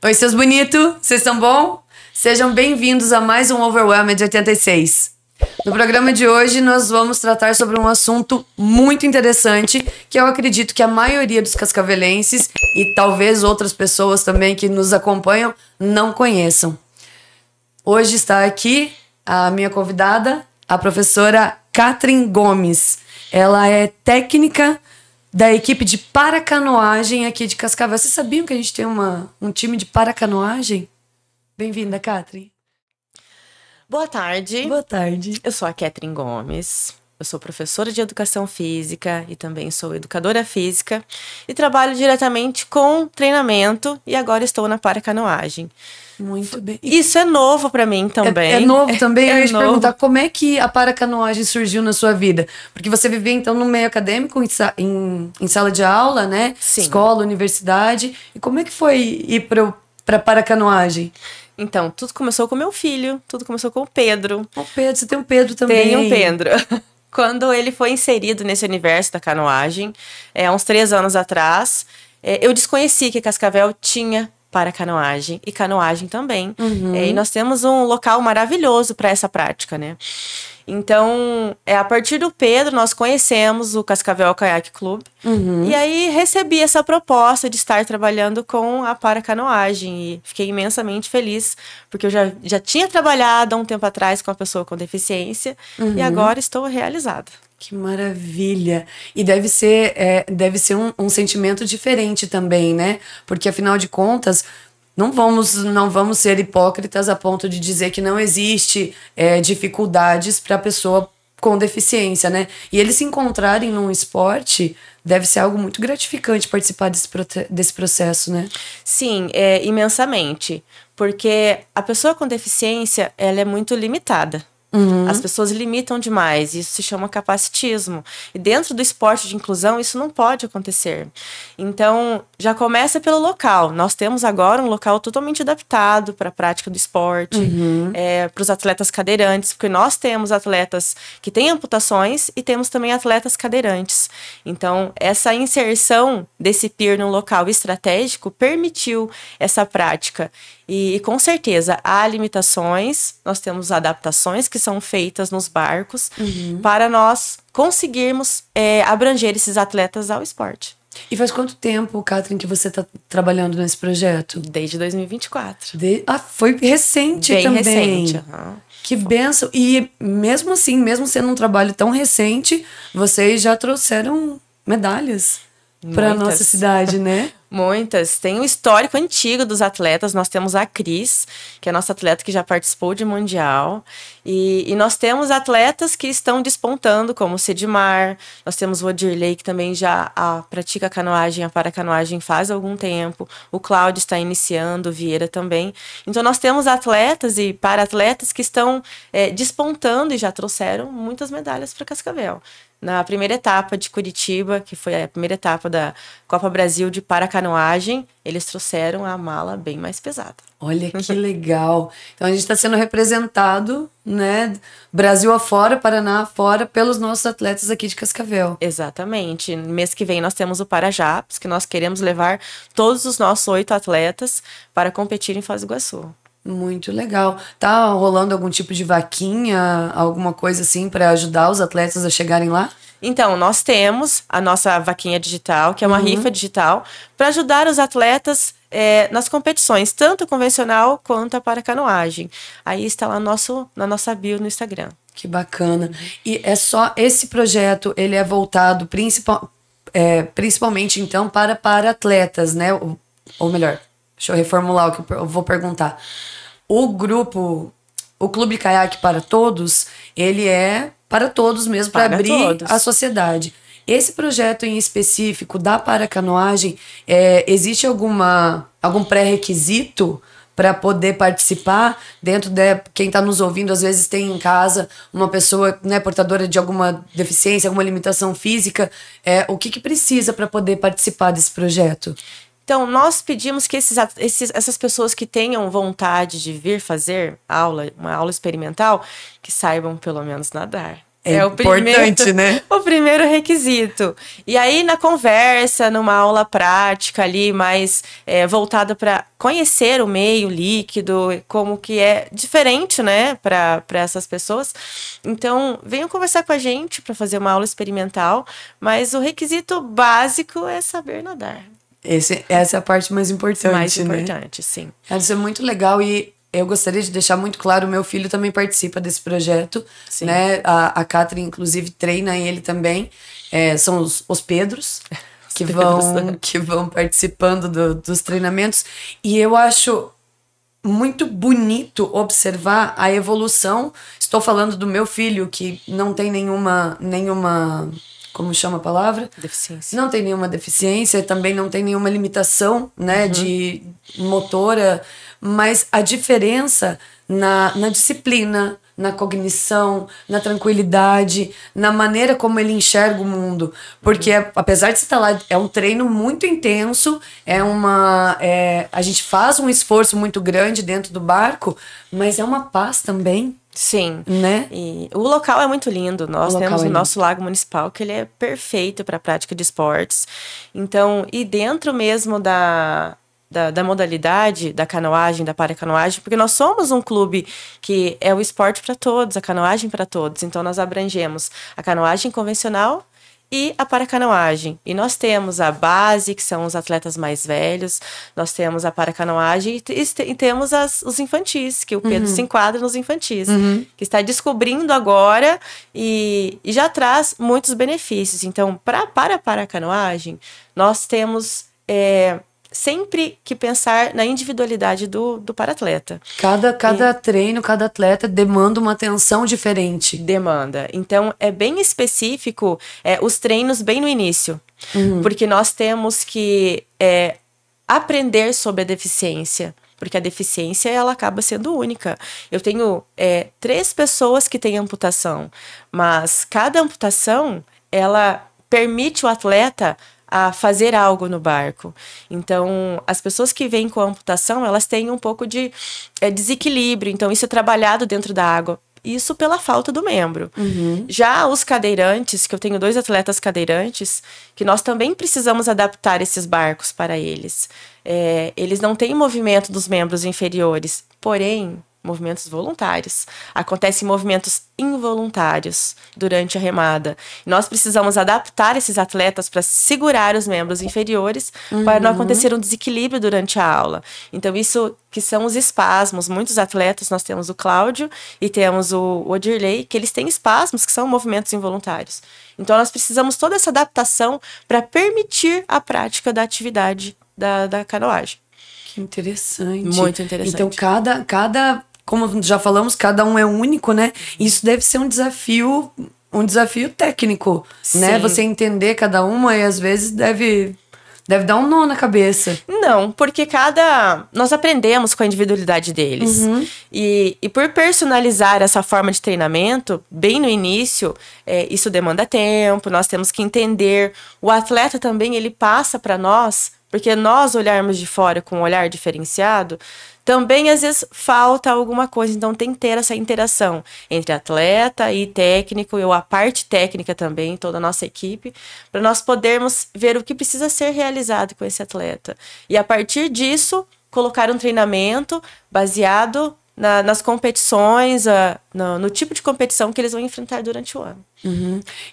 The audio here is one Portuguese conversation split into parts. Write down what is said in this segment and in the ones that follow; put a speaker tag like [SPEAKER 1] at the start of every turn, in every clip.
[SPEAKER 1] Oi, seus bonitos, vocês estão bom? Sejam bem-vindos a mais um Overwhelmed 86. No programa de hoje, nós vamos tratar sobre um assunto muito interessante que eu acredito que a maioria dos cascavelenses e talvez outras pessoas também que nos acompanham não conheçam. Hoje está aqui a minha convidada, a professora Catherine Gomes. Ela é técnica da equipe de paracanoagem aqui de Cascavel. Vocês sabiam que a gente tem um time de paracanoagem? Bem-vinda, Catherine.
[SPEAKER 2] Boa tarde.
[SPEAKER 1] Boa tarde.
[SPEAKER 2] Eu sou a Catherine Gomes. Eu sou professora de educação física e também sou educadora física e trabalho diretamente com treinamento e agora estou na paracanoagem.
[SPEAKER 1] Muito bem.
[SPEAKER 2] Isso é novo para mim também.
[SPEAKER 1] É novo também? Eu ia te
[SPEAKER 2] novo.
[SPEAKER 1] perguntar como é que a paracanoagem surgiu na sua vida? Porque você vivia, então, no meio acadêmico, em sala de aula, né?
[SPEAKER 2] Sim.
[SPEAKER 1] Escola, universidade. E como é que foi ir para paracanoagem?
[SPEAKER 2] Então, tudo começou com meu filho, tudo começou com o Pedro.
[SPEAKER 1] O Pedro, você tem um Pedro também.
[SPEAKER 2] Tenho um Pedro. Quando ele foi inserido nesse universo da canoagem, há uns 3 anos atrás, eu desconheci que Cascavel tinha paracanoagem e canoagem também.
[SPEAKER 1] Uhum.
[SPEAKER 2] E nós temos um local maravilhoso para essa prática, né? Então, a partir do Pedro, nós conhecemos o Cascavel Kayak Club.
[SPEAKER 1] Uhum.
[SPEAKER 2] E aí, recebi essa proposta de estar trabalhando com a paracanoagem. E fiquei imensamente feliz, porque eu já tinha trabalhado há um tempo atrás com uma pessoa com deficiência. E agora estou realizada.
[SPEAKER 1] Que maravilha! E deve ser um sentimento diferente também, né? Porque, afinal de contas, não vamos ser hipócritas a ponto de dizer que não existe dificuldades para a pessoa com deficiência, né? E eles se encontrarem num esporte deve ser algo muito gratificante participar desse processo, né?
[SPEAKER 2] Sim, imensamente. Porque a pessoa com deficiência, ela é muito limitada.
[SPEAKER 1] Uhum.
[SPEAKER 2] As pessoas limitam demais, isso se chama capacitismo. E dentro do esporte de inclusão, isso não pode acontecer. Então, já começa pelo local. Nós temos agora um local totalmente adaptado para a prática do esporte, para os atletas cadeirantes, porque nós temos atletas que têm amputações e temos também atletas cadeirantes. Então, essa inserção desse peer no local estratégico permitiu essa prática. E com certeza há limitações, nós temos adaptações que são feitas nos barcos para nós conseguirmos abranger esses atletas ao esporte.
[SPEAKER 1] E faz quanto tempo, Catherine, que você está trabalhando nesse projeto?
[SPEAKER 2] Desde 2024.
[SPEAKER 1] Foi recente
[SPEAKER 2] Bem
[SPEAKER 1] também.
[SPEAKER 2] recente.
[SPEAKER 1] Que bênção. E mesmo assim, mesmo sendo um trabalho tão recente, vocês já trouxeram medalhas para a nossa cidade, né?
[SPEAKER 2] Muitas. Tem um histórico antigo dos atletas. Nós temos a Cris, que é a nossa atleta que já participou de Mundial. E nós temos atletas que estão despontando, como o Cedimar. Nós temos o Odirley, que também já pratica canoagem, a paracanoagem faz algum tempo. O Cláudio está iniciando, o Vieira também. Então, nós temos atletas e para-atletas que estão despontando e já trouxeram muitas medalhas para Cascavel. Na primeira etapa de Curitiba, que foi a primeira etapa da Copa Brasil de paracanoagem, eles trouxeram a mala bem mais pesada.
[SPEAKER 1] Olha que legal. Então a gente está sendo representado, né, Brasil afora, Paraná afora, pelos nossos atletas aqui de Cascavel.
[SPEAKER 2] Exatamente. No mês que vem nós temos o Parajaps, que nós queremos levar todos os nossos 8 atletas para competir em Foz do Iguaçu.
[SPEAKER 1] Muito legal. Tá rolando algum tipo de vaquinha, alguma coisa assim para ajudar os atletas a chegarem lá?
[SPEAKER 2] Então, nós temos a nossa vaquinha digital, que é uma rifa digital, para ajudar os atletas nas competições, tanto convencional quanto a paracanoagem. Aí está lá na nossa bio no Instagram.
[SPEAKER 1] Que bacana. E é só esse projeto, ele é voltado principalmente, então, para atletas, né? Ou melhor, deixa eu reformular o que eu vou perguntar. O Clube Kayak para Todos, ele é para todos mesmo, para abrir
[SPEAKER 2] todos.
[SPEAKER 1] a sociedade. Esse projeto em específico da paracanoagem, existe algum pré-requisito para poder participar dentro quem está nos ouvindo, às vezes tem em casa uma pessoa, né, portadora de alguma deficiência, alguma limitação física, o que precisa para poder participar desse projeto?
[SPEAKER 2] Então, nós pedimos que essas pessoas que tenham vontade de vir fazer uma aula experimental, que saibam pelo menos nadar.
[SPEAKER 1] É importante, né?
[SPEAKER 2] O primeiro requisito. E aí, na conversa, numa aula prática ali, mais voltada para conhecer o meio líquido, como que é diferente, né, para essas pessoas. Então, venham conversar com a gente para fazer uma aula experimental, mas o requisito básico é saber nadar.
[SPEAKER 1] Essa é a parte mais importante,
[SPEAKER 2] Mais
[SPEAKER 1] né?
[SPEAKER 2] importante, sim.
[SPEAKER 1] Isso é muito legal e eu gostaria de deixar muito claro, o meu filho também participa desse projeto,
[SPEAKER 2] Sim.
[SPEAKER 1] né? A Catherine, inclusive, treina ele também. São os Pedros que vão participando dos treinamentos. E eu acho muito bonito observar a evolução. Estou falando do meu filho, que não tem nenhuma como chama a palavra?
[SPEAKER 2] Deficiência.
[SPEAKER 1] Não tem nenhuma deficiência, também não tem nenhuma limitação, né, de motora, mas a diferença na disciplina, na cognição, na tranquilidade, na maneira como ele enxerga o mundo. Porque apesar de você estar lá, é um treino muito intenso, a gente faz um esforço muito grande dentro do barco, mas é uma paz também.
[SPEAKER 2] Sim,
[SPEAKER 1] né?
[SPEAKER 2] E o local é muito lindo. Nós temos o nosso lago municipal, que ele é perfeito para a prática de esportes. Então, e dentro mesmo da modalidade da canoagem, da paracanoagem, porque nós somos um clube que é o esporte para todos, a canoagem para todos. Então, nós abrangemos a canoagem convencional e a paracanoagem. E nós temos a base, que são os atletas mais velhos, nós temos a paracanoagem e temos os infantis, que o Pedro se enquadra nos infantis, que está descobrindo agora e já traz muitos benefícios. Então, para a paracanoagem, nós temos sempre que pensar na individualidade do paratleta.
[SPEAKER 1] Cada treino, cada atleta demanda uma atenção diferente.
[SPEAKER 2] Demanda. Então, é bem específico os treinos bem no início. Porque nós temos que aprender sobre a deficiência. Porque a deficiência, ela acaba sendo única. Eu tenho 3 pessoas que têm amputação. Mas cada amputação, ela permite o atleta a fazer algo no barco. Então, as pessoas que vêm com a amputação, elas têm um pouco de desequilíbrio. Então, isso é trabalhado dentro da água. Isso pela falta do membro. Já os cadeirantes, que eu tenho 2 atletas cadeirantes, que nós também precisamos adaptar esses barcos para eles. Eles não têm movimento dos membros inferiores, porém, movimentos voluntários. Acontecem movimentos involuntários durante a remada. Nós precisamos adaptar esses atletas para segurar os membros inferiores para não acontecer um desequilíbrio durante a aula. Então, isso que são os espasmos. Muitos atletas, nós temos o Cláudio e temos o Odirley, que eles têm espasmos que são movimentos involuntários. Então, nós precisamos toda essa adaptação para permitir a prática da atividade da canoagem.
[SPEAKER 1] Que interessante.
[SPEAKER 2] Muito interessante.
[SPEAKER 1] Então, como já falamos, cada um é único, né? Isso deve ser um desafio técnico, né? Você entender cada uma e às vezes deve dar um nó na cabeça.
[SPEAKER 2] Não, porque nós aprendemos com a individualidade deles. E por personalizar essa forma de treinamento, bem no início, isso demanda tempo, nós temos que entender. O atleta também, ele passa para nós, porque nós olharmos de fora com um olhar diferenciado, também às vezes falta alguma coisa. Então tem que ter essa interação entre atleta e técnico, a parte técnica também, toda a nossa equipe, para nós podermos ver o que precisa ser realizado com esse atleta. E a partir disso, colocar um treinamento baseado nas competições, no tipo de competição que eles vão enfrentar durante o ano.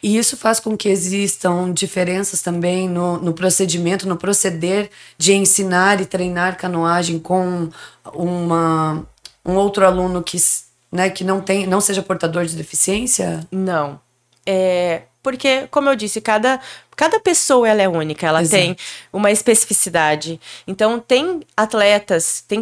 [SPEAKER 1] E isso faz com que existam diferenças também no procedimento, no proceder de ensinar e treinar canoagem com um outro aluno que não seja portador de deficiência?
[SPEAKER 2] Não. Porque, como eu disse, cada pessoa ela é única, ela tem uma especificidade. Então, tem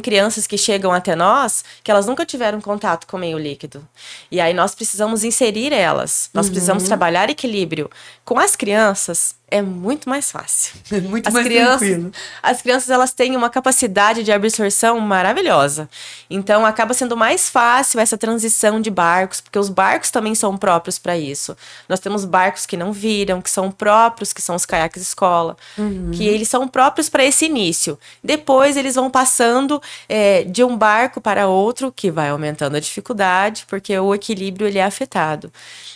[SPEAKER 2] crianças que chegam até nós que elas nunca tiveram contato com o meio líquido. E aí nós precisamos inserir elas. Nós precisamos trabalhar equilíbrio. Com as crianças, é muito mais fácil.
[SPEAKER 1] É muito mais tranquilo.
[SPEAKER 2] As crianças, elas têm uma capacidade de absorção maravilhosa. Então, acaba sendo mais fácil essa transição de barcos, porque os barcos também são próprios para isso. Nós temos barcos que não viram, que são próprios próprios, que são os caiaques escola, que eles são próprios para esse início. Depois eles vão passando de um barco para outro, que vai aumentando a dificuldade, porque o equilíbrio ele é afetado.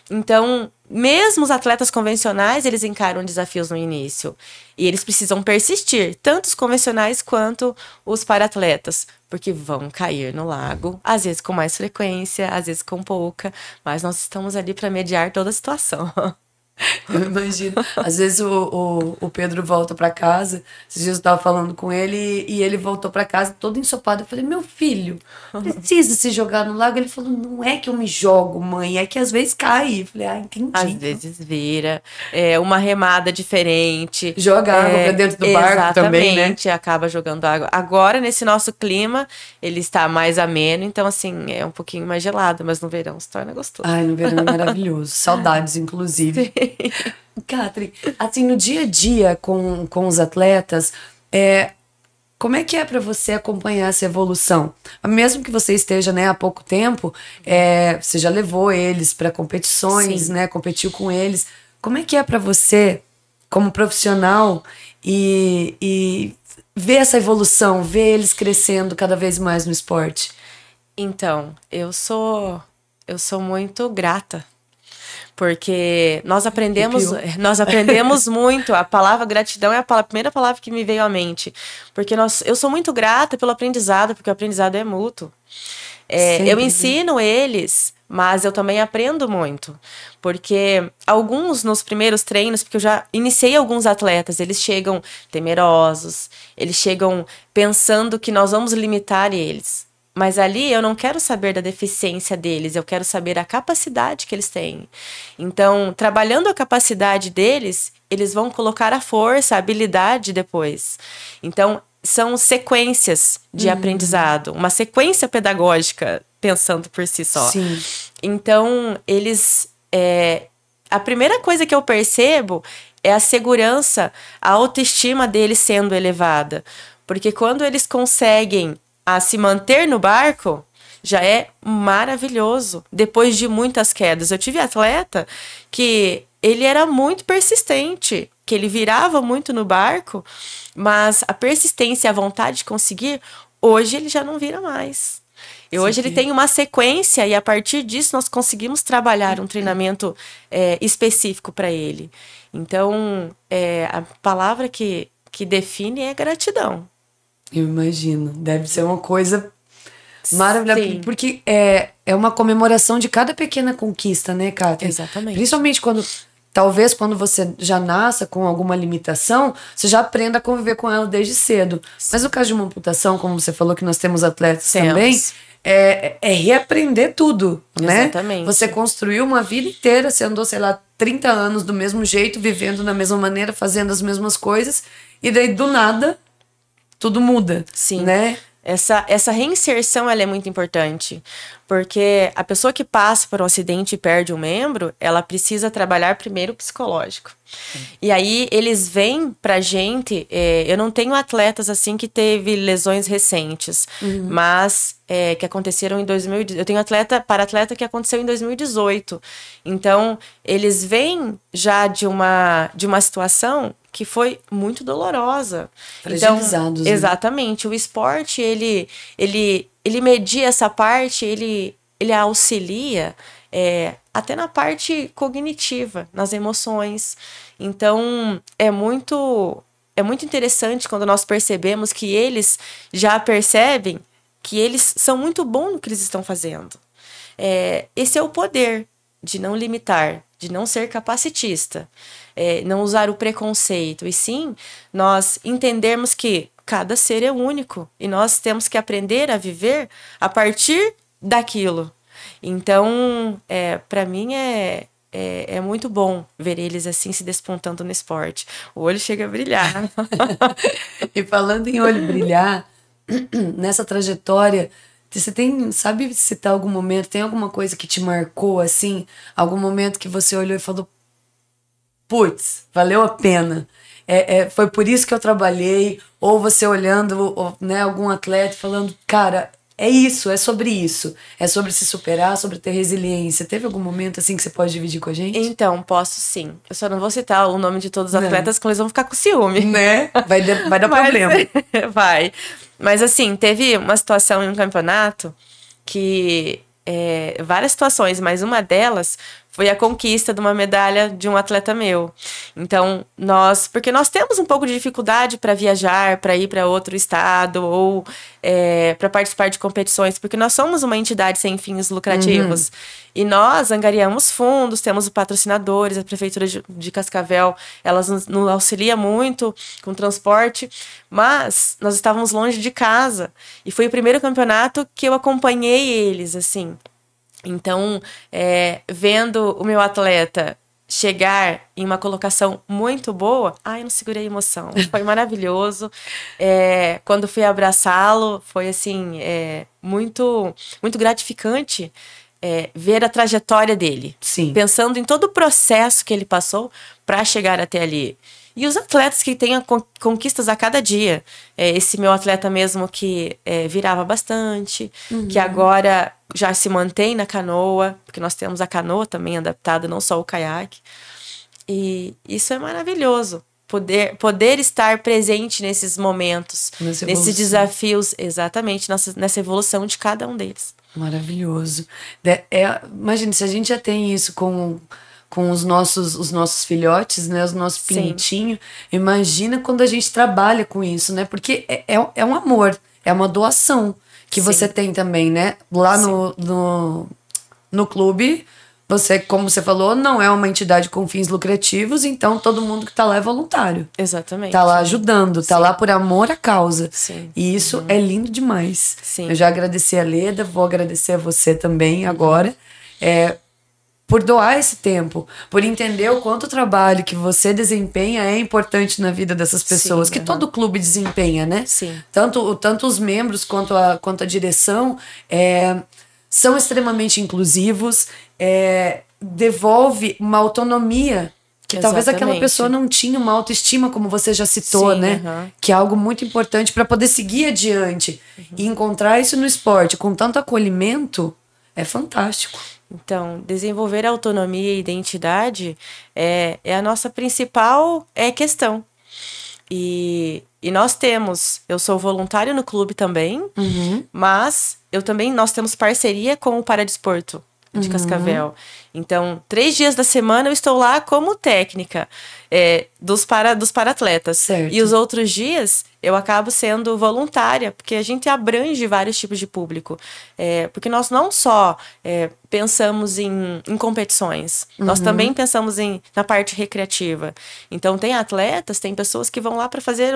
[SPEAKER 2] Então, mesmo os atletas convencionais, eles encaram desafios no início. E eles precisam persistir, tanto os convencionais quanto os para-atletas, porque vão cair no lago, às vezes com mais frequência, às vezes com pouca, mas nós estamos ali para mediar toda a situação.
[SPEAKER 1] Eu imagino. Às vezes o Pedro volta pra casa. Esses dias eu tava falando com ele e ele voltou pra casa todo ensopado. Eu falei, meu filho, precisa se jogar no lago? Ele falou, não é que eu me jogo, mãe, é que às vezes cai. Eu falei, entendi.
[SPEAKER 2] Às vezes vira uma remada diferente.
[SPEAKER 1] Joga água pra dentro do barco também, né?
[SPEAKER 2] Exatamente, acaba jogando água. Agora, nesse nosso clima, ele está mais ameno, então assim, é um pouquinho mais gelado, mas no verão se torna gostoso.
[SPEAKER 1] Ai, no verão é maravilhoso. Saudades, inclusive.
[SPEAKER 2] Sim.
[SPEAKER 1] Catherine, assim, no dia a dia com os atletas, como é que é para você acompanhar essa evolução? Mesmo que você esteja, né, há pouco tempo, você já levou eles para competições,
[SPEAKER 2] Sim.
[SPEAKER 1] né, competiu com eles. Como é que é para você, como profissional, e ver essa evolução, ver eles crescendo cada vez mais no esporte?
[SPEAKER 2] Então, eu sou muito grata. Porque nós aprendemos muito. A palavra gratidão é a primeira palavra que me veio à mente. Porque eu sou muito grata pelo aprendizado, porque o aprendizado é mútuo. Eu ensino eles, mas eu também aprendo muito. Porque alguns nos primeiros treinos, porque eu já iniciei alguns atletas, eles chegam temerosos, eles chegam pensando que nós vamos limitar eles. Mas ali eu não quero saber da deficiência deles, eu quero saber a capacidade que eles têm. Então, trabalhando a capacidade deles, eles vão colocar a força, a habilidade depois. Então, são sequências de aprendizado, uma sequência pedagógica, pensando por si só.
[SPEAKER 1] Sim.
[SPEAKER 2] Então, eles... a primeira coisa que eu percebo é a segurança, a autoestima deles sendo elevada. Porque quando eles conseguem a se manter no barco, já é maravilhoso. Depois de muitas quedas. Eu tive atleta que ele era muito persistente, que ele virava muito no barco, mas a persistência e a vontade de conseguir, hoje ele já não vira mais. E hoje ele tem uma sequência e a partir disso nós conseguimos trabalhar um treinamento específico para ele. Então, a palavra que define é gratidão.
[SPEAKER 1] Eu imagino. Deve ser uma coisa maravilhosa. Sim. Porque é uma comemoração de cada pequena conquista, né, Catherine?
[SPEAKER 2] Exatamente.
[SPEAKER 1] Principalmente talvez quando você já nasça com alguma limitação, você já aprenda a conviver com ela desde cedo. Sim. Mas no caso de uma amputação, como você falou que nós temos atletas também, é reaprender tudo, né?
[SPEAKER 2] Exatamente.
[SPEAKER 1] Você construiu uma vida inteira, você andou, sei lá, 30 anos do mesmo jeito, vivendo da mesma maneira, fazendo as mesmas coisas, e daí do nada tudo muda.
[SPEAKER 2] Sim.
[SPEAKER 1] Né?
[SPEAKER 2] Essa reinserção ela é muito importante, porque a pessoa que passa por um acidente e perde um membro, ela precisa trabalhar primeiro o psicológico. E aí eles vêm pra gente, eu não tenho atletas assim que teve lesões recentes, mas que aconteceram em 2018. Eu tenho para-atleta que aconteceu em 2018. Então, eles vêm já de uma situação que foi muito dolorosa.
[SPEAKER 1] Fragilizados.
[SPEAKER 2] Então, exatamente. O esporte, ele media essa parte, ele auxilia até na parte cognitiva, nas emoções. Então, é muito interessante quando nós percebemos que eles já percebem que eles são muito bons no que eles estão fazendo. Esse é o poder de não limitar, de não ser capacitista, não usar o preconceito, e sim nós entendermos que cada ser é único e nós temos que aprender a viver a partir daquilo. Então, para mim é muito bom ver eles assim se despontando no esporte. O olho chega a brilhar.
[SPEAKER 1] E falando em olho brilhar, nessa trajetória, você sabe citar algum momento, tem alguma coisa que te marcou assim? Algum momento que você olhou e falou, putz, valeu a pena. Foi por isso que eu trabalhei, ou você olhando, né, algum atleta falando, cara, é isso, é sobre isso. É sobre se superar, sobre ter resiliência. Teve algum momento assim que você pode dividir com a gente?
[SPEAKER 2] Então, posso sim. Eu só não vou citar o nome de todos os atletas, que eles vão ficar com ciúme.
[SPEAKER 1] Né? Vai dar problema.
[SPEAKER 2] Vai. Mas assim, teve uma situação em um campeonato que... várias situações, mas uma delas foi a conquista de uma medalha de um atleta meu. Então, porque nós temos um pouco de dificuldade para viajar, para ir para outro estado ou para participar de competições, porque nós somos uma entidade sem fins lucrativos. E nós angariamos fundos, temos patrocinadores, a Prefeitura de Cascavel, elas nos auxilia muito com transporte, mas nós estávamos longe de casa. E foi o primeiro campeonato que eu acompanhei eles, assim. Então, vendo o meu atleta chegar em uma colocação muito boa, eu não segurei a emoção. Foi maravilhoso. Quando fui abraçá-lo, foi assim, muito, muito gratificante ver a trajetória dele.
[SPEAKER 1] Sim.
[SPEAKER 2] Pensando em todo o processo que ele passou para chegar até ali. E os atletas que têm conquistas a cada dia. Esse meu atleta mesmo que virava bastante, que agora já se mantém na canoa, porque nós temos a canoa também adaptada, não só o caiaque. E isso é maravilhoso. Poder estar presente nesses momentos, nesses desafios, exatamente, nessa evolução de cada um deles.
[SPEAKER 1] Maravilhoso. Imagina, se a gente já tem isso com os nossos filhotes, né? Os nossos pintinhos. Imagina quando a gente trabalha com isso, né? Porque é um amor, é uma doação que você tem também, né? Lá no clube, você, como você falou, não é uma entidade com fins lucrativos, então todo mundo que tá lá é voluntário.
[SPEAKER 2] Exatamente.
[SPEAKER 1] Tá lá ajudando, tá lá por amor à causa.
[SPEAKER 2] Sim.
[SPEAKER 1] E isso é lindo demais.
[SPEAKER 2] Sim.
[SPEAKER 1] Eu já agradeci a Leda, vou agradecer a você também agora. Por doar esse tempo, por entender o quanto o trabalho que você desempenha é importante na vida dessas pessoas, que todo clube desempenha, né?
[SPEAKER 2] Sim.
[SPEAKER 1] Tanto os membros quanto a direção são extremamente inclusivos, devolve uma autonomia que talvez aquela pessoa não tinha uma autoestima, como você já citou, né? Que é algo muito importante para poder seguir adiante. E encontrar isso no esporte com tanto acolhimento é fantástico.
[SPEAKER 2] Então, desenvolver a autonomia e identidade é a nossa principal questão. E nós eu sou voluntário no clube também, mas nós temos parceria com o Paradesporto de Cascavel. Então, 3 dias da semana eu estou lá como técnica dos para-atletas.
[SPEAKER 1] Certo.
[SPEAKER 2] E os outros dias eu acabo sendo voluntária, porque a gente abrange vários tipos de público. Porque nós não só pensamos em competições, nós também pensamos na parte recreativa. Então, tem atletas, tem pessoas que vão lá para fazer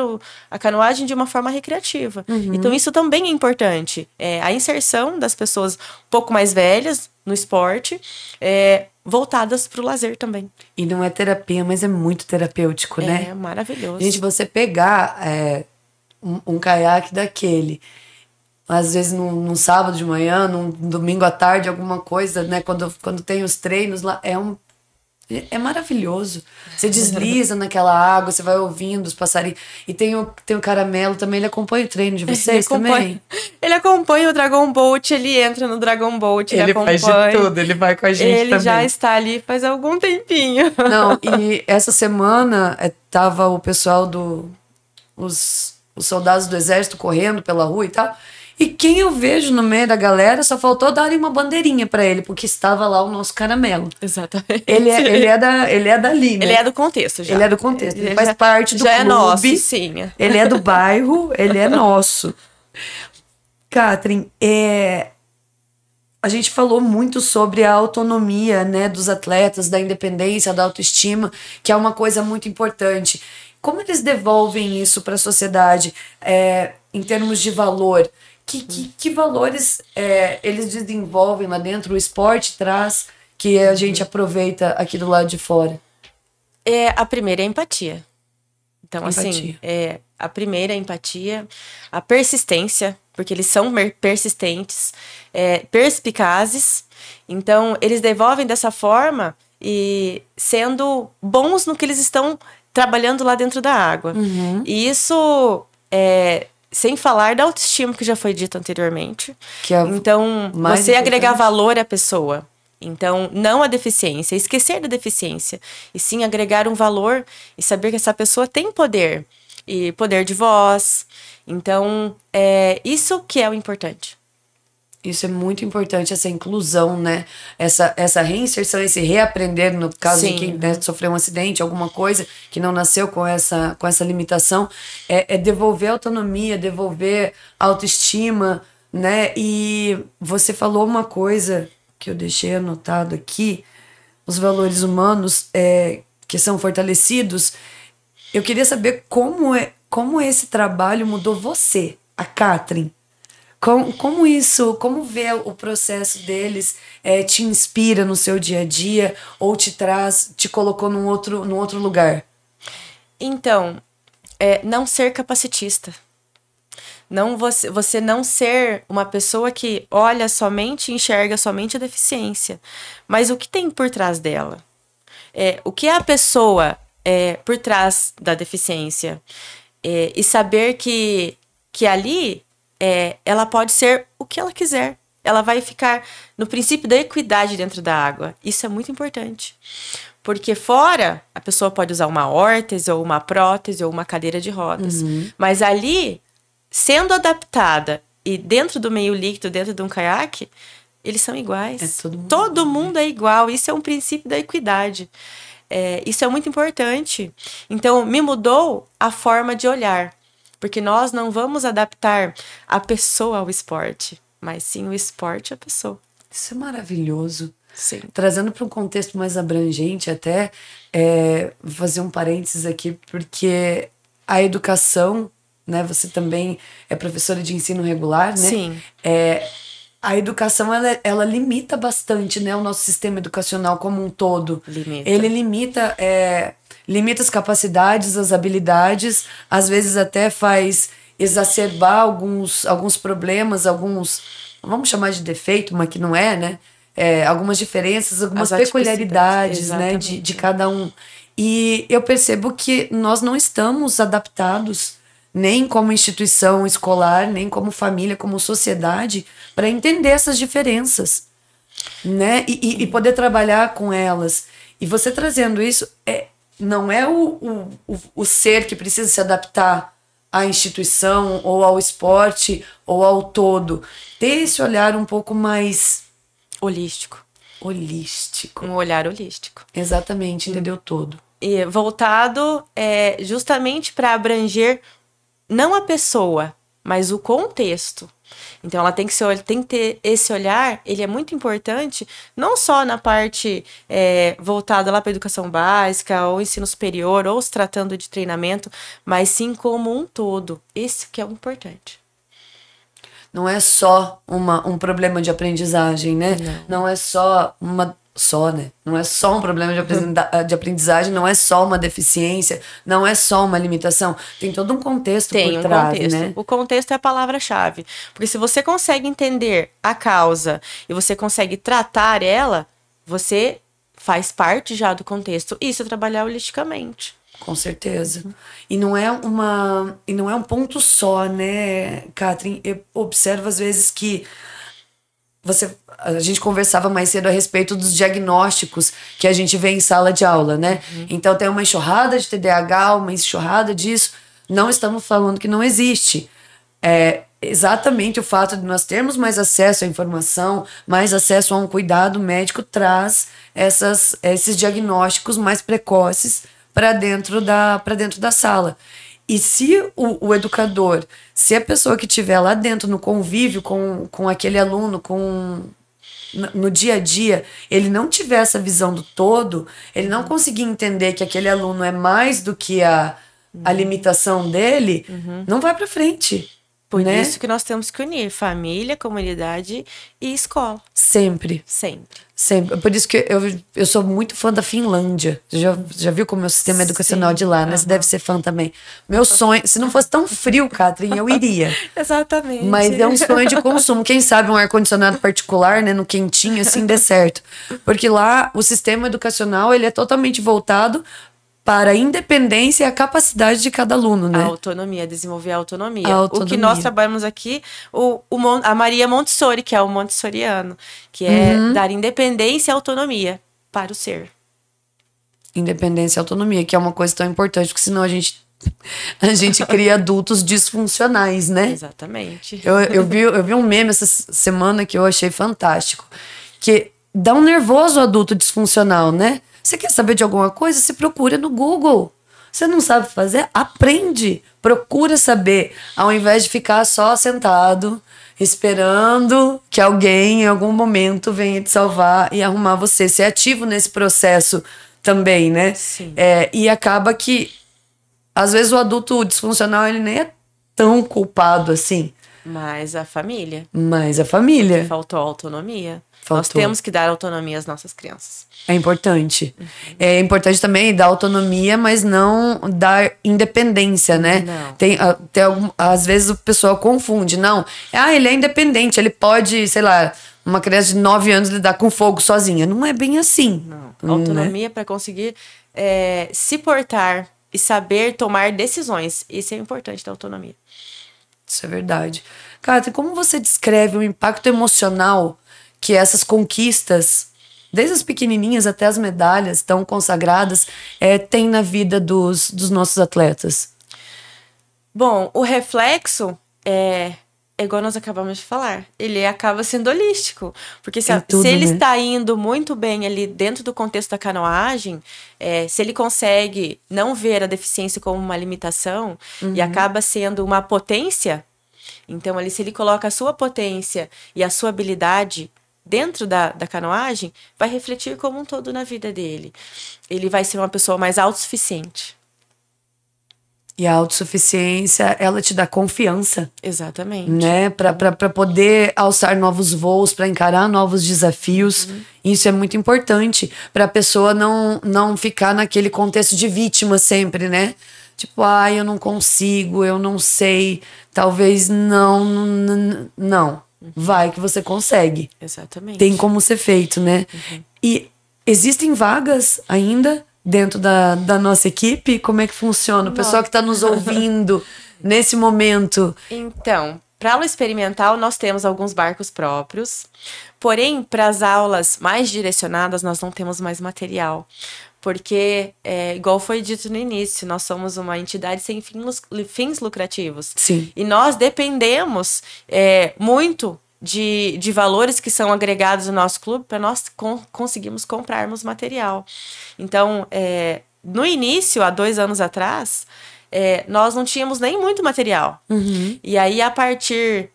[SPEAKER 2] a canoagem de uma forma recreativa. Então, isso também é importante. A inserção das pessoas um pouco mais velhas no esporte, voltadas para o lazer também.
[SPEAKER 1] E não é terapia, mas é muito terapêutico, né?
[SPEAKER 2] É maravilhoso.
[SPEAKER 1] Gente, você pegar um caiaque daquele, às vezes num sábado de manhã, num domingo à tarde, alguma coisa, né? Quando tem os treinos lá, é maravilhoso. Você desliza naquela água, você vai ouvindo os passarinhos. E tem o Caramelo também, ele acompanha o treino de vocês também?
[SPEAKER 2] Ele acompanha o Dragon Boat, ele entra no Dragon Boat, ele acompanha.
[SPEAKER 1] Faz de tudo, ele vai com a gente também.
[SPEAKER 2] Ele já está ali faz algum tempinho.
[SPEAKER 1] Não, e essa semana tava o pessoal os soldados do exército correndo pela rua e tal. E quem eu vejo no meio da galera, só faltou darem uma bandeirinha pra ele, porque estava lá o nosso Caramelo.
[SPEAKER 2] Exatamente.
[SPEAKER 1] Ele é dali, né?
[SPEAKER 2] Ele é do contexto já.
[SPEAKER 1] Ele é do contexto, ele faz parte do clube.
[SPEAKER 2] Já é nosso, sim.
[SPEAKER 1] Ele é do bairro, ele é nosso. Catherine, a gente falou muito sobre a autonomia, né, dos atletas, da independência, da autoestima, que é uma coisa muito importante. Como eles devolvem isso para a sociedade em termos de valor? Que valores eles desenvolvem lá dentro, o esporte traz, que a gente aproveita aqui do lado de fora?
[SPEAKER 2] A primeira é a empatia. Então,
[SPEAKER 1] Empatia.
[SPEAKER 2] assim, a primeira é a empatia, a persistência, porque eles são persistentes, perspicazes. Então, eles devolvem dessa forma e sendo bons no que eles estão trabalhando lá dentro da água. E isso sem falar da autoestima que já foi dito anteriormente.
[SPEAKER 1] Que é
[SPEAKER 2] então,
[SPEAKER 1] mais
[SPEAKER 2] você agregar
[SPEAKER 1] importante.
[SPEAKER 2] valor à pessoa. Então, não a deficiência, esquecer da deficiência. E sim agregar um valor e saber que essa pessoa tem poder. E poder de voz. Então, isso que é o importante.
[SPEAKER 1] Isso é muito importante, essa inclusão, né? Essa reinserção, esse reaprender, no caso
[SPEAKER 2] Sim.
[SPEAKER 1] de quem, né, sofreu um acidente, alguma coisa que não nasceu com essa limitação, é devolver autonomia, devolver autoestima, né? E você falou uma coisa que eu deixei anotado aqui, os valores humanos que são fortalecidos. Eu queria saber como esse trabalho mudou você, a Catherine. Como ver o processo deles te inspira no seu dia a dia ou te colocou num outro lugar?
[SPEAKER 2] Então, não ser capacitista. Não você não ser uma pessoa que olha somente, enxerga somente a deficiência. Mas o que tem por trás dela? O que é a pessoa por trás da deficiência? E saber que ali ela pode ser o que ela quiser. Ela vai ficar no princípio da equidade dentro da água. Isso é muito importante. Porque fora, a pessoa pode usar uma órtese, ou uma prótese, ou uma cadeira de rodas. Mas ali, sendo adaptada e dentro do meio líquido, dentro de um caiaque, eles são iguais. Todo mundo é igual. Isso é um princípio da equidade. Isso é muito importante. Então, me mudou a forma de olhar. Porque nós não vamos adaptar a pessoa ao esporte, mas sim o esporte à pessoa.
[SPEAKER 1] Isso é maravilhoso.
[SPEAKER 2] Sim.
[SPEAKER 1] Trazendo para um contexto mais abrangente até, vou fazer um parênteses aqui, porque a educação, né, você também é professora de ensino regular, né?
[SPEAKER 2] Sim.
[SPEAKER 1] A educação, ela limita bastante, né, o nosso sistema educacional como um todo.
[SPEAKER 2] Limita.
[SPEAKER 1] Ele limita as capacidades, as habilidades, às vezes até faz exacerbar alguns problemas, vamos chamar de defeito, mas que não é, né? Algumas diferenças, algumas peculiaridades, né, de cada um. E eu percebo que nós não estamos adaptados, nem como instituição escolar, nem como família, como sociedade, para entender essas diferenças, né? E poder trabalhar com elas. E você trazendo isso, não é o ser que precisa se adaptar à instituição, ou ao esporte, ou ao todo. Ter esse olhar um pouco mais...
[SPEAKER 2] Holístico. Um olhar holístico.
[SPEAKER 1] Exatamente, entendeu todo.
[SPEAKER 2] E voltado justamente para abranger não a pessoa, mas o contexto. Então ela tem que ter esse olhar, ele é muito importante, não só na parte voltada lá para a educação básica, ou ensino superior, ou se tratando de treinamento, mas sim como um todo. Esse que é o importante.
[SPEAKER 1] Não é só um problema de aprendizagem, né? Não é só né? Não é só um problema de aprendizagem, não é só uma deficiência, não é só uma limitação. Tem todo um contexto por trás,
[SPEAKER 2] contexto, né? O contexto é a palavra-chave. Porque se você consegue entender a causa e você consegue tratar ela, você faz parte já do contexto. Isso é trabalhar holisticamente.
[SPEAKER 1] Com certeza. E não é um ponto só, né, Catherine? Eu observo às vezes que a gente conversava mais cedo a respeito dos diagnósticos que a gente vê em sala de aula, né? Então tem uma enxurrada de TDAH, uma enxurrada disso. Não estamos falando que não existe. Exatamente o fato de nós termos mais acesso à informação, mais acesso a um cuidado médico, traz esses diagnósticos mais precoces para dentro da sala. E se o educador, se a pessoa que estiver lá dentro no convívio com aquele aluno, no dia a dia, ele não tiver essa visão do todo, ele não conseguir entender que aquele aluno é mais do que a limitação dele, não vai para frente.
[SPEAKER 2] Por isso que nós temos que unir família, comunidade e escola.
[SPEAKER 1] Sempre. Por isso que eu sou muito fã da Finlândia. Você já viu como é o sistema educacional de lá, né? Você deve ser fã também. Meu sonho, se não fosse tão frio, Catherine, eu iria.
[SPEAKER 2] Exatamente.
[SPEAKER 1] Mas é um sonho de consumo. Quem sabe um ar-condicionado particular, né? No quentinho, assim, dê certo. Porque lá, o sistema educacional, ele é totalmente voltado para a independência e a capacidade de cada aluno, né?
[SPEAKER 2] A autonomia, desenvolver a autonomia.
[SPEAKER 1] A autonomia.
[SPEAKER 2] O que nós trabalhamos aqui, a Maria Montessori, que é o montessoriano, que é dar independência e autonomia para o ser.
[SPEAKER 1] Independência e autonomia, que é uma coisa tão importante, porque senão a gente cria adultos disfuncionais, né?
[SPEAKER 2] Exatamente.
[SPEAKER 1] Eu vi um meme essa semana que eu achei fantástico, que dá um nervoso adulto disfuncional, né? Você quer saber de alguma coisa? Você procura no Google. Você não sabe fazer? Aprende. Procura saber. Ao invés de ficar só sentado, esperando que alguém em algum momento venha te salvar e arrumar você. Ser ativo nesse processo também, né?
[SPEAKER 2] Sim.
[SPEAKER 1] E acaba que, às vezes, o adulto disfuncional ele nem é tão culpado assim.
[SPEAKER 2] Mas a família.
[SPEAKER 1] Mas a família.
[SPEAKER 2] Faltou autonomia.
[SPEAKER 1] Faltou.
[SPEAKER 2] Nós temos que dar autonomia às nossas crianças.
[SPEAKER 1] É importante. É importante também dar autonomia, mas não dar independência, né?
[SPEAKER 2] Não.
[SPEAKER 1] Às vezes o pessoal confunde. Não, ele é independente, ele pode, sei lá, uma criança de 9 anos lidar com fogo sozinha. Não é bem assim.
[SPEAKER 2] Não. Autonomia para conseguir se portar e saber tomar decisões. Isso é importante da autonomia.
[SPEAKER 1] Isso é verdade. Cátia, como você descreve o impacto emocional que essas conquistas, desde as pequenininhas até as medalhas tão consagradas, tem na vida dos nossos atletas?
[SPEAKER 2] Bom, o reflexo é igual nós acabamos de falar. Ele acaba sendo holístico. Porque se ele está indo muito bem ali dentro do contexto da canoagem, se ele consegue não ver a deficiência como uma limitação e acaba sendo uma potência, então ali se ele coloca a sua potência e a sua habilidade dentro da canoagem, vai refletir como um todo na vida dele. Ele vai ser uma pessoa mais autossuficiente.
[SPEAKER 1] E a autossuficiência, ela te dá confiança.
[SPEAKER 2] Exatamente.
[SPEAKER 1] Né? Para poder alçar novos voos, para encarar novos desafios. Isso é muito importante para a pessoa não ficar naquele contexto de vítima sempre, né? Tipo, eu não consigo, eu não sei, talvez não. Vai que você consegue.
[SPEAKER 2] Exatamente.
[SPEAKER 1] Tem como ser feito, né? E existem vagas ainda dentro da nossa equipe? Como é que funciona? O pessoal que está nos ouvindo nesse momento.
[SPEAKER 2] Então, para aula experimental, nós temos alguns barcos próprios. Porém, para as aulas mais direcionadas, nós não temos mais material. Porque, igual foi dito no início, nós somos uma entidade sem fins lucrativos.
[SPEAKER 1] Sim.
[SPEAKER 2] E nós dependemos muito de valores que são agregados no nosso clube para nós conseguirmos comprarmos material. Então, no início, há 2 anos atrás, nós não tínhamos nem muito material. E aí, a partir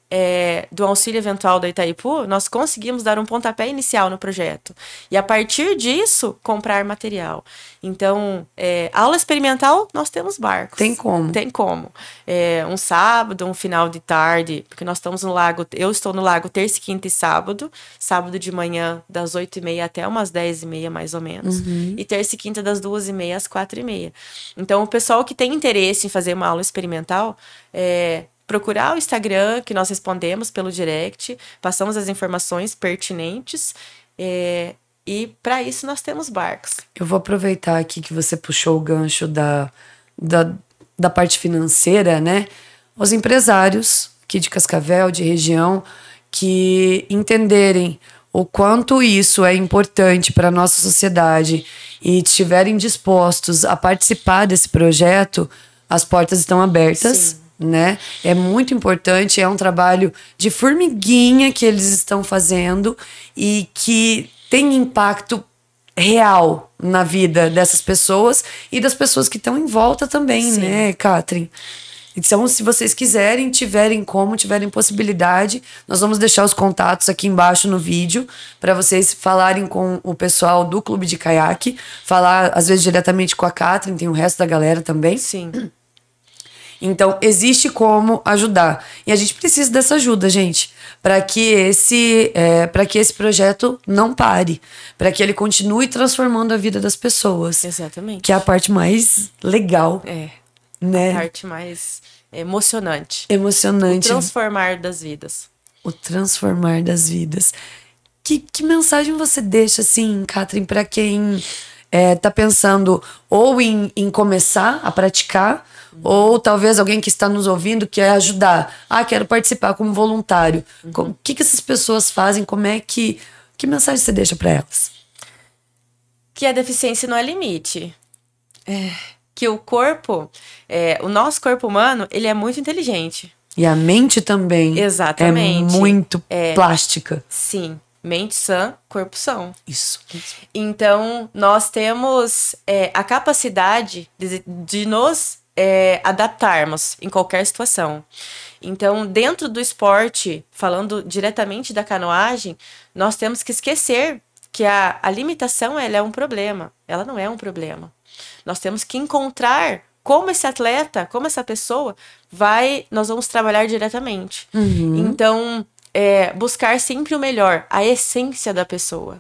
[SPEAKER 2] do auxílio eventual da Itaipu, nós conseguimos dar um pontapé inicial no projeto. E a partir disso, comprar material. Então, aula experimental, nós temos barcos.
[SPEAKER 1] Tem como.
[SPEAKER 2] Tem como. Um sábado, um final de tarde, porque nós estamos no lago, eu estou no lago terça, quinta e sábado. Sábado de manhã, das 8h30 até umas 10h30, mais ou menos. E terça e quinta, das 2h30 às 4h30. Então, o pessoal que tem interesse em fazer uma aula experimental, procurar o Instagram, que nós respondemos pelo direct, passamos as informações pertinentes, e para isso nós temos barcos.
[SPEAKER 1] Eu vou aproveitar aqui que você puxou o gancho da parte financeira, né? Os empresários aqui de Cascavel, de região, que entenderem o quanto isso é importante para a nossa sociedade e estiverem dispostos a participar desse projeto, as portas estão abertas.
[SPEAKER 2] Sim.
[SPEAKER 1] Né? É muito importante, é um trabalho de formiguinha que eles estão fazendo e que tem impacto real na vida dessas pessoas e das pessoas que estão em volta também,
[SPEAKER 2] Sim.
[SPEAKER 1] né, Catherine? Então, se vocês quiserem, tiverem possibilidade, nós vamos deixar os contatos aqui embaixo no vídeo para vocês falarem com o pessoal do Clube de Caiaque, falar às vezes diretamente com a Catherine, tem o resto da galera também.
[SPEAKER 2] Sim.
[SPEAKER 1] Então, existe como ajudar. E a gente precisa dessa ajuda, gente, para que esse projeto não pare, para que ele continue transformando a vida das pessoas.
[SPEAKER 2] Exatamente.
[SPEAKER 1] Que é a parte mais legal. Né?
[SPEAKER 2] A parte mais emocionante.
[SPEAKER 1] Emocionante.
[SPEAKER 2] O transformar das vidas.
[SPEAKER 1] O transformar das vidas. Que mensagem você deixa, assim, Catherine, para quem tá pensando ou em começar a praticar, ou talvez alguém que está nos ouvindo quer ajudar. Quero participar como voluntário. O que essas pessoas fazem? Que mensagem você deixa para elas?
[SPEAKER 2] Que a deficiência não é limite. Que o corpo, o nosso corpo humano, ele é muito inteligente.
[SPEAKER 1] E a mente também.
[SPEAKER 2] Exatamente.
[SPEAKER 1] É muito plástica.
[SPEAKER 2] Sim. Mente sã, corpo são.
[SPEAKER 1] Isso.
[SPEAKER 2] Então, nós temos a capacidade de nos adaptarmos em qualquer situação. Então, dentro do esporte, falando diretamente da canoagem, nós temos que esquecer que a limitação ela é um problema. Ela não é um problema. Nós temos que encontrar como esse atleta, como essa pessoa nós vamos trabalhar diretamente. Então, buscar sempre o melhor, a essência da pessoa.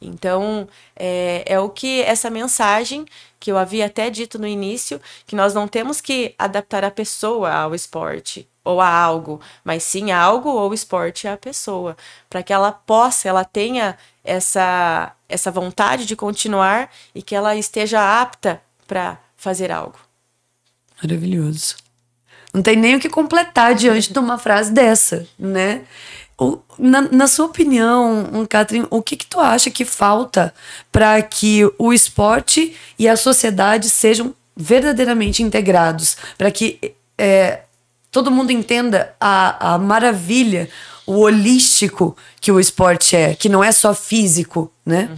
[SPEAKER 2] Então, é o que essa mensagem que eu havia até dito no início, que nós não temos que adaptar a pessoa ao esporte ou a algo, mas sim a algo ou o esporte à pessoa, para que ela tenha essa vontade de continuar e que ela esteja apta para fazer algo.
[SPEAKER 1] Maravilhoso. Não tem nem o que completar diante de uma frase dessa, né? Na sua opinião, Catherine, o que tu acha que falta para que o esporte e a sociedade sejam verdadeiramente integrados? Para que todo mundo entenda a maravilha, o holístico que o esporte que não é só físico, né?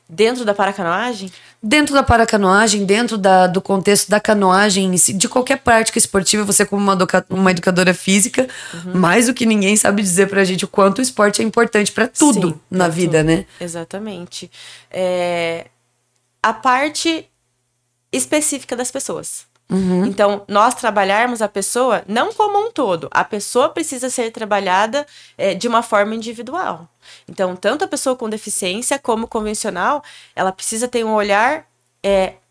[SPEAKER 2] Dentro da paracanoagem?
[SPEAKER 1] Dentro da paracanoagem, dentro do contexto da canoagem em si, de qualquer prática esportiva, você como uma educadora física, mais do que ninguém sabe dizer pra gente o quanto o esporte é importante pra tudo. Sim, na vida, tudo. Né?
[SPEAKER 2] Exatamente. A parte específica das pessoas. Então, nós trabalharmos a pessoa não como um todo. A pessoa precisa ser trabalhada de uma forma individual. Então, tanto a pessoa com deficiência como convencional, ela precisa ter um olhar,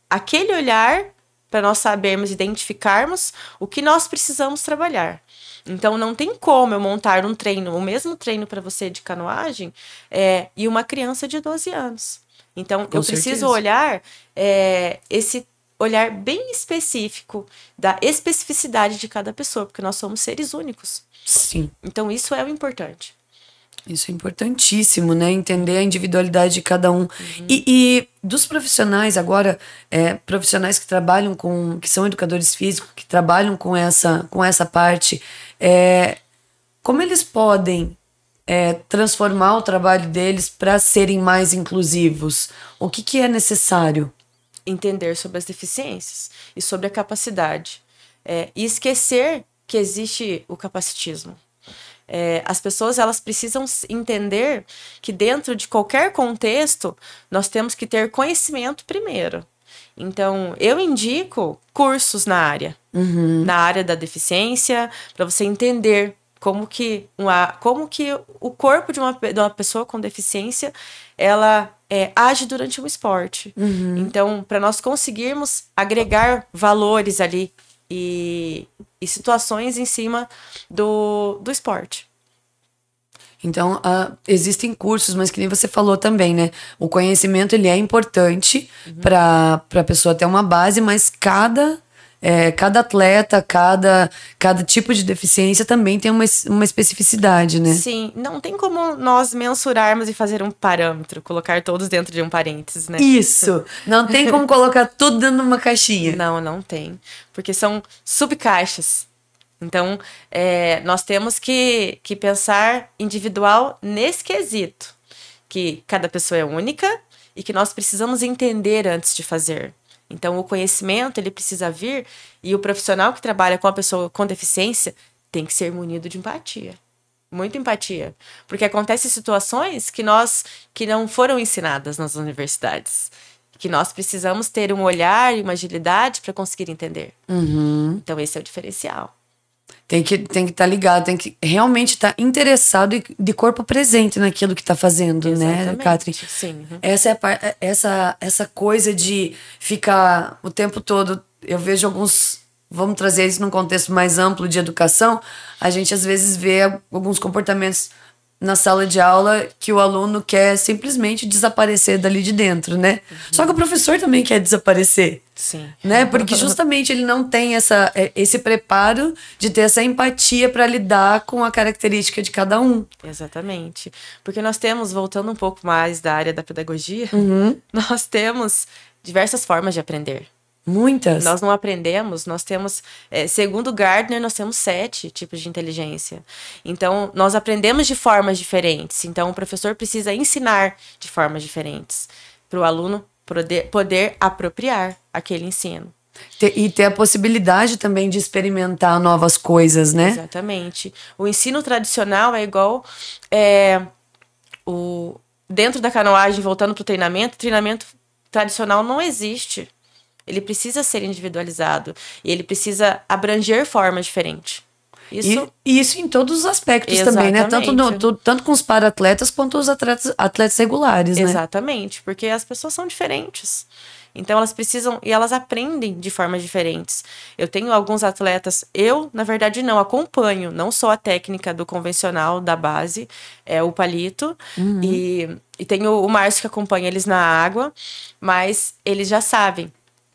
[SPEAKER 2] aquele olhar para nós sabermos, identificarmos o que nós precisamos trabalhar. Então, não tem como eu montar um treino, o mesmo treino para você de canoagem, e uma criança de 12 anos. Então, eu preciso olhar esse olhar bem específico da especificidade de cada pessoa, porque nós somos seres únicos.
[SPEAKER 1] Sim.
[SPEAKER 2] Então, isso é o importante.
[SPEAKER 1] Isso é importantíssimo, né? Entender a individualidade de cada um. E dos profissionais agora, profissionais que trabalham que são educadores físicos, que trabalham com essa parte, como eles podem transformar o trabalho deles para serem mais inclusivos? O que é necessário?
[SPEAKER 2] Entender sobre as deficiências e sobre a capacidade. E esquecer que existe o capacitismo. As pessoas elas precisam entender que dentro de qualquer contexto nós temos que ter conhecimento primeiro. Então, eu indico cursos na área da deficiência, para você entender como que o corpo de uma pessoa com deficiência ela age durante um esporte. Então, para nós conseguirmos agregar valores ali e situações em cima do esporte.
[SPEAKER 1] Então, existem cursos, mas que nem você falou também, né? O conhecimento, ele é importante para a pessoa ter uma base, mas cada atleta, cada tipo de deficiência também tem uma especificidade, né?
[SPEAKER 2] Sim, não tem como nós mensurarmos e fazer um parâmetro, colocar todos dentro de um parênteses, né?
[SPEAKER 1] Isso! Não tem como colocar tudo dentro de uma caixinha.
[SPEAKER 2] Não tem. Porque são subcaixas. Então, nós temos que pensar individual nesse quesito. Que cada pessoa é única e que nós precisamos entender antes de fazer. Então, o conhecimento, ele precisa vir e o profissional que trabalha com a pessoa com deficiência tem que ser munido de empatia. Muita empatia. Porque acontecem situações que não foram ensinadas nas universidades. Que nós precisamos ter um olhar e uma agilidade para conseguir entender. Então, esse é o diferencial.
[SPEAKER 1] Tem que estar ligado, tem que realmente estar interessado e de corpo presente naquilo que está fazendo. Exatamente, né, Catherine?
[SPEAKER 2] Sim.
[SPEAKER 1] Essa coisa de ficar o tempo todo. Eu vejo vamos trazer isso num contexto mais amplo de educação. A gente às vezes vê alguns comportamentos na sala de aula que o aluno quer simplesmente desaparecer dali de dentro, né? Só que o professor também quer desaparecer.
[SPEAKER 2] Sim.
[SPEAKER 1] Né? Porque justamente ele não tem esse preparo de ter essa empatia para lidar com a característica de cada um.
[SPEAKER 2] Exatamente. Porque nós temos, voltando um pouco mais da área da pedagogia, nós temos diversas formas de aprender.
[SPEAKER 1] Muitas.
[SPEAKER 2] Nós não aprendemos, nós temos, segundo Gardner, nós temos 7 tipos de inteligência. Então, nós aprendemos de formas diferentes. Então, o professor precisa ensinar de formas diferentes para o aluno poder apropriar aquele ensino.
[SPEAKER 1] E ter a possibilidade também de experimentar novas coisas, né?
[SPEAKER 2] Exatamente. O ensino tradicional é igual dentro da canoagem, voltando para o treinamento tradicional não existe. Ele precisa ser individualizado e ele precisa abranger formas diferentes.
[SPEAKER 1] E isso em todos os aspectos.
[SPEAKER 2] Exatamente.
[SPEAKER 1] Também, né? Tanto com os para-atletas quanto os atletas regulares, né?
[SPEAKER 2] Exatamente, porque as pessoas são diferentes. Então, elas precisam e elas aprendem de formas diferentes. Eu tenho alguns atletas, na verdade, não acompanho, não só a técnica do convencional, da base, o palito, e tenho o Márcio que acompanha eles na água, mas eles já sabem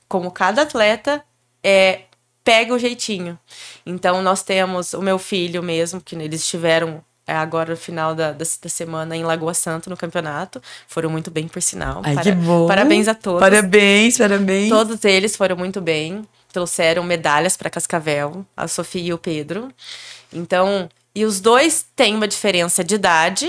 [SPEAKER 2] como cada atleta pega o jeitinho. Então, nós temos o meu filho mesmo, que eles estiveram agora no final da semana em Lagoa Santa, no campeonato. Foram muito bem, por sinal.
[SPEAKER 1] Ai, que bom.
[SPEAKER 2] Parabéns a todos.
[SPEAKER 1] Parabéns.
[SPEAKER 2] Todos eles foram muito bem. Trouxeram medalhas para Cascavel, a Sofia e o Pedro. Então, e os dois têm uma diferença de idade,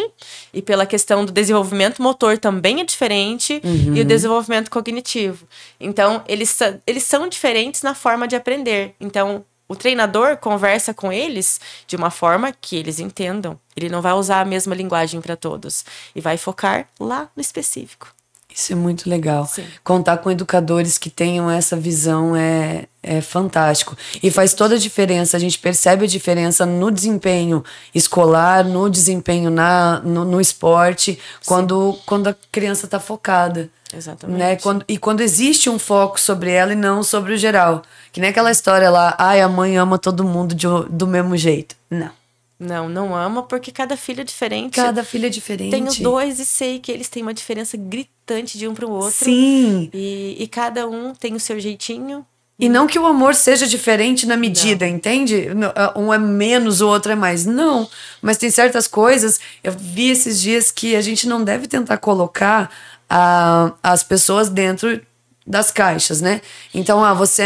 [SPEAKER 2] e pela questão do desenvolvimento motor também é diferente, e o desenvolvimento cognitivo. Então, eles são diferentes na forma de aprender. Então, o treinador conversa com eles de uma forma que eles entendam. Ele não vai usar a mesma linguagem para todos. E vai focar lá no específico.
[SPEAKER 1] Isso é muito legal.
[SPEAKER 2] Sim.
[SPEAKER 1] Contar com educadores que tenham essa visão é fantástico. E faz toda a diferença. A gente percebe a diferença no desempenho escolar, no desempenho no esporte, quando a criança está focada.
[SPEAKER 2] Exatamente.
[SPEAKER 1] Né? Quando existe um foco sobre ela e não sobre o geral. Que nem aquela história lá, a mãe ama todo mundo do mesmo jeito.
[SPEAKER 2] Não ama, porque cada filho é diferente.
[SPEAKER 1] Cada filho é diferente.
[SPEAKER 2] Tenho 2 e sei que eles têm uma diferença gritante de um para o outro.
[SPEAKER 1] Sim.
[SPEAKER 2] E cada um tem o seu jeitinho.
[SPEAKER 1] E não que o amor seja diferente na medida, entende? Um é menos, o outro é mais. Não. Mas tem certas coisas, eu vi esses dias que a gente não deve tentar colocar as pessoas dentro das caixas, né? Então, você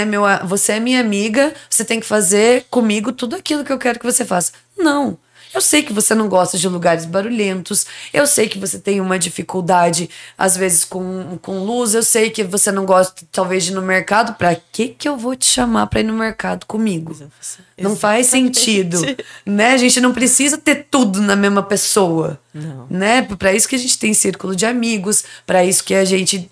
[SPEAKER 1] é minha amiga, você tem que fazer comigo tudo aquilo que eu quero que você faça. Não. Eu sei que você não gosta de lugares barulhentos, eu sei que você tem uma dificuldade, às vezes, com luz, eu sei que você não gosta, talvez, de ir no mercado. Pra que eu vou te chamar pra ir no mercado comigo?
[SPEAKER 2] Exatamente.
[SPEAKER 1] Não faz sentido, né? A gente não precisa ter tudo na mesma pessoa,
[SPEAKER 2] não.
[SPEAKER 1] Né? Pra isso que a gente tem círculo de amigos, pra isso que a gente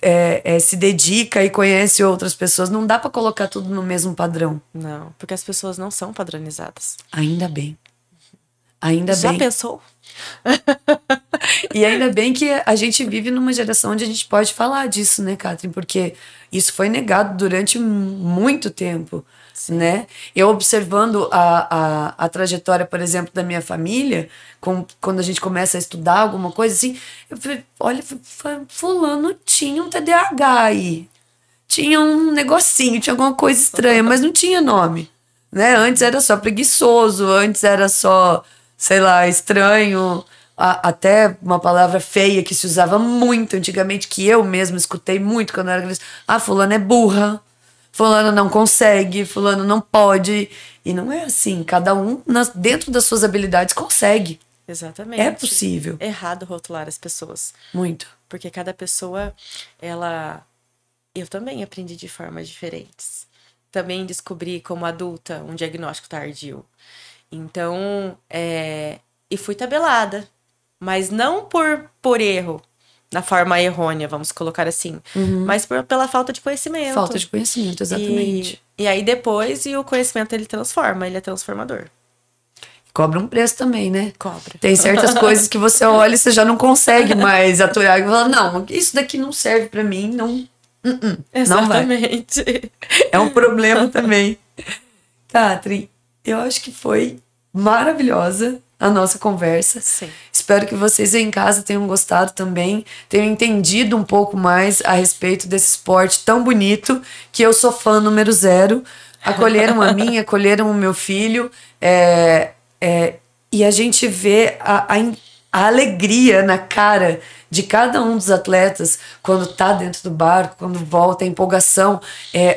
[SPEAKER 1] se dedica e conhece outras pessoas. Não dá pra colocar tudo no mesmo padrão.
[SPEAKER 2] Não, porque as pessoas não são padronizadas.
[SPEAKER 1] Ainda bem. Ainda
[SPEAKER 2] Já
[SPEAKER 1] bem.
[SPEAKER 2] pensou?
[SPEAKER 1] E ainda bem que a gente vive numa geração onde a gente pode falar disso, né, Catherine? Porque isso foi negado durante muito tempo, né? Eu observando a trajetória, por exemplo, da minha família, quando a gente começa a estudar alguma coisa assim, eu falei, olha, fulano tinha um TDAH aí. Tinha um negocinho, tinha alguma coisa estranha, mas não tinha nome, né? Antes era só preguiçoso, antes era só... sei lá, estranho, até uma palavra feia que se usava muito antigamente, que eu mesma escutei muito quando eu era criança. Fulano é burra, fulano não consegue, fulano não pode. E não é assim, cada um dentro das suas habilidades consegue.
[SPEAKER 2] Exatamente.
[SPEAKER 1] É possível.
[SPEAKER 2] É errado rotular as pessoas.
[SPEAKER 1] Muito.
[SPEAKER 2] Porque cada pessoa, eu também aprendi de formas diferentes. Também descobri como adulta um diagnóstico tardio. Então, e fui tabelada, mas não por erro, na forma errônea, vamos colocar assim, mas pela falta de conhecimento.
[SPEAKER 1] Falta de conhecimento, exatamente.
[SPEAKER 2] E aí depois, o conhecimento ele transforma, ele é transformador.
[SPEAKER 1] Cobra um preço também, né?
[SPEAKER 2] Cobra.
[SPEAKER 1] Tem certas coisas que você olha e você já não consegue mais aturar. E fala, não, isso daqui não serve pra mim, não.
[SPEAKER 2] Exatamente.
[SPEAKER 1] Não vai. É um problema também. Catherine, eu acho que foi maravilhosa a nossa conversa.
[SPEAKER 2] Sim.
[SPEAKER 1] Espero que vocês aí em casa tenham gostado também, tenham entendido um pouco mais a respeito desse esporte tão bonito, que eu sou fã número 0. Acolheram a mim, acolheram o meu filho, e a gente vê a alegria na cara de cada um dos atletas quando tá dentro do barco, quando volta, a empolgação,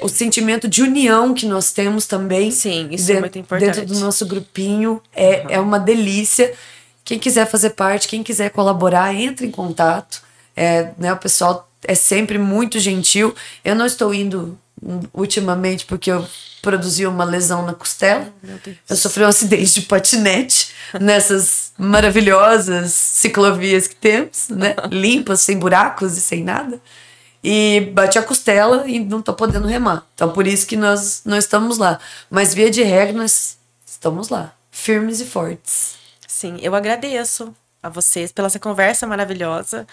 [SPEAKER 1] o sentimento de união que nós temos também.
[SPEAKER 2] Sim, isso é muito importante.
[SPEAKER 1] Dentro do nosso grupinho, é uma delícia. Quem quiser fazer parte, quem quiser colaborar, entre em contato. Né, o pessoal é sempre muito gentil. Eu não estou indo ultimamente porque eu produzi uma lesão na costela.
[SPEAKER 2] Meu Deus.
[SPEAKER 1] Eu sofri um acidente de patinete nessas maravilhosas ciclovias que temos, né? Limpas, sem buracos e sem nada. E bati a costela e não tô podendo remar. Então por isso que nós não estamos lá. Mas via de regra nós estamos lá, firmes e fortes.
[SPEAKER 2] Sim, eu agradeço a vocês pela essa conversa maravilhosa,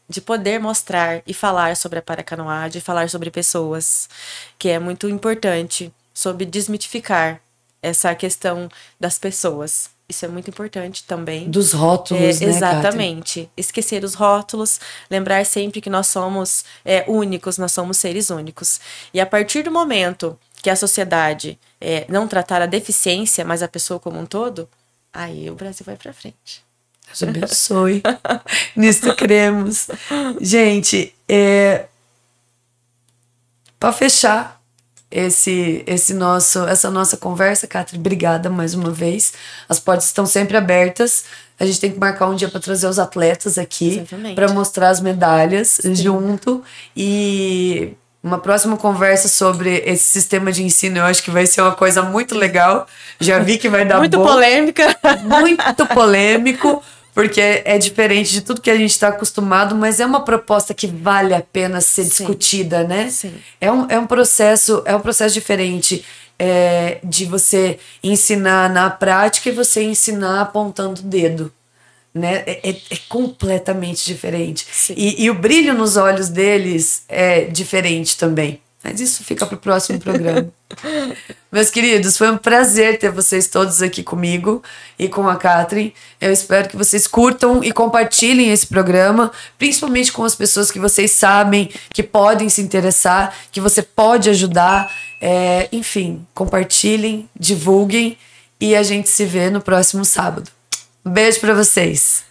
[SPEAKER 2] de poder mostrar e falar sobre a paracanoagem, falar sobre pessoas, que é muito importante, sobre desmitificar essa questão das pessoas. Isso é muito importante também.
[SPEAKER 1] Dos rótulos, né,
[SPEAKER 2] exatamente.
[SPEAKER 1] Kátia?
[SPEAKER 2] Esquecer os rótulos, lembrar sempre que nós somos únicos, nós somos seres únicos. E a partir do momento que a sociedade não tratar a deficiência, mas a pessoa como um todo, aí o Brasil vai pra frente.
[SPEAKER 1] Deus abençoe. Nisso cremos. Gente, para fechar essa nossa conversa, Catri, obrigada mais uma vez. As portas estão sempre abertas. A gente tem que marcar um dia para trazer os atletas aqui, para mostrar as medalhas. Sim. Junto. E uma próxima conversa sobre esse sistema de ensino, eu acho que vai ser uma coisa muito legal. Já vi que vai dar
[SPEAKER 2] muito polêmica.
[SPEAKER 1] Muito polêmico, porque é diferente de tudo que a gente está acostumado, mas é uma proposta que vale a pena ser discutida, né?
[SPEAKER 2] Sim.
[SPEAKER 1] É um processo diferente, de você ensinar na prática e você ensinar apontando o dedo. Né? É completamente diferente. E o brilho nos olhos deles é diferente também. Mas isso fica para o próximo programa. Meus queridos, foi um prazer ter vocês todos aqui comigo e com a Catri. Eu espero que vocês curtam e compartilhem esse programa, principalmente com as pessoas que vocês sabem que podem se interessar, que você pode ajudar. Enfim, compartilhem, divulguem e a gente se vê no próximo sábado. Um beijo para vocês.